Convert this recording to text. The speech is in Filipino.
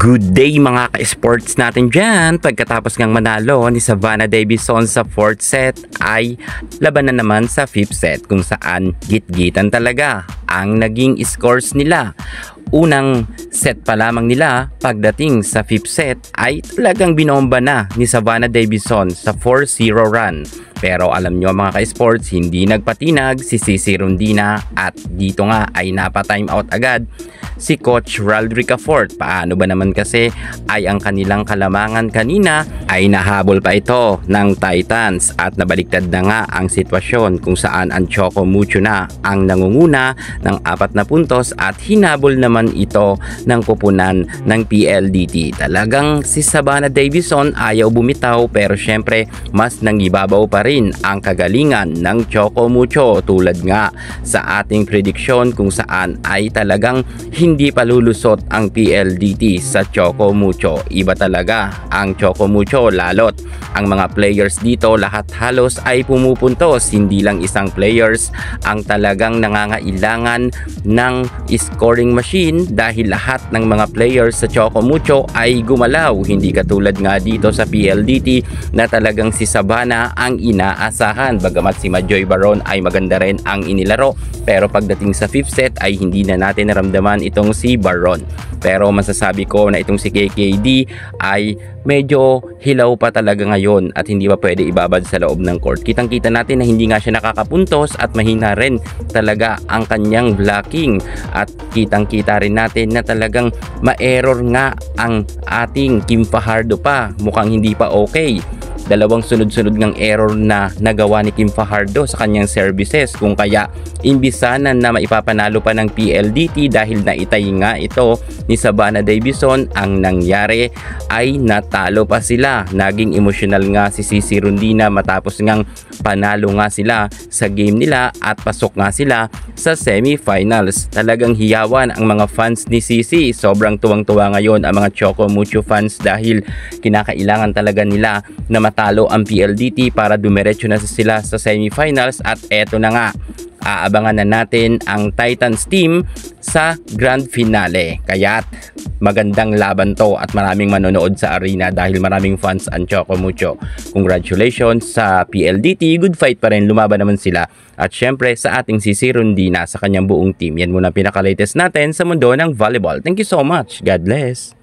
Good day mga ka-sports natin dyan. Pagkatapos ngang manalo ni Savannah Davison sa 4th set ay laban na naman sa 5th set kung saan git-gitan talaga ang naging scores nila. Unang set pa lamang nila pagdating sa 5th set ay talagang binomba na ni Savannah Davison sa 4-0 run. Pero alam nyo mga ka-sports, hindi nagpatinag si Cici Rondina at dito nga ay napa-time out agad si Coach Raldrica Fort. Paano ba naman kasi ay ang kanilang kalamangan kanina ay nahabol pa ito ng Titans at nabaliktad na nga ang sitwasyon kung saan ang Choco Mucho na ang nangunguna ng 4 na puntos at hinabol naman ito ng kupunan ng PLDT. Talagang si Savannah Davison ayaw bumitaw pero syempre mas nangibabaw pa rin ang kagalingan ng Choco Mucho tulad nga sa ating prediction kung saan ay talagang hindi pa lulusot ang PLDT sa Choco Mucho. Iba talaga ang Choco Mucho lalot ang mga players dito lahat halos ay pumupuntos, hindi lang isang players ang talagang nangangailangan ng scoring machine dahil lahat ng mga players sa Choco Mucho ay gumalaw, hindi katulad nga dito sa PLDT na talagang si Savannah ang inaasahan. Bagamat si Majoy Baron ay maganda rin ang inilaro pero pagdating sa 5th set ay hindi na natin naramdaman itong si Baron. Pero masasabi ko na itong si KKD ay medyo hilaw pa talaga ngayon at hindi pa pwede ibabad sa loob ng court. Kitang kita natin na hindi nga siya nakakapuntos at mahina rin talaga ang kanyang blocking at kitang kita rin natin na talagang ma-error nga ang ating Kim Fajardo pa. Mukhang hindi pa okay. Dalawang sunod-sunod ngang error na nagawa ni Kim Fajardo sa kanyang services kung kaya imbis sana na maipapanalo pa ng PLDT dahil naitay nga ito ni Savannah Davison, ang nangyari ay natalo pa sila. Naging emosyonal nga si Cici Rondina matapos ngang panalo nga sila sa game nila at pasok nga sila sa semifinals. Talagang hiyawan ang mga fans ni Cici. Sobrang tuwang-tuwa ngayon ang mga Choco Mucho fans dahil kinakailangan talaga nila na matalo ang PLDT para dumiretso na sila sa semifinals at eto na nga. Aabangan na natin ang Titans team sa grand finale. Kaya't magandang laban to at maraming manonood sa arena dahil maraming fans ang Choco Mucho. Congratulations sa PLDT. Good fight pa rin. Lumaban naman sila. At syempre sa ating Cici Rondina sa kanyang buong team. Yan muna pinaka-latest natin sa mundo ng volleyball. Thank you so much. God bless.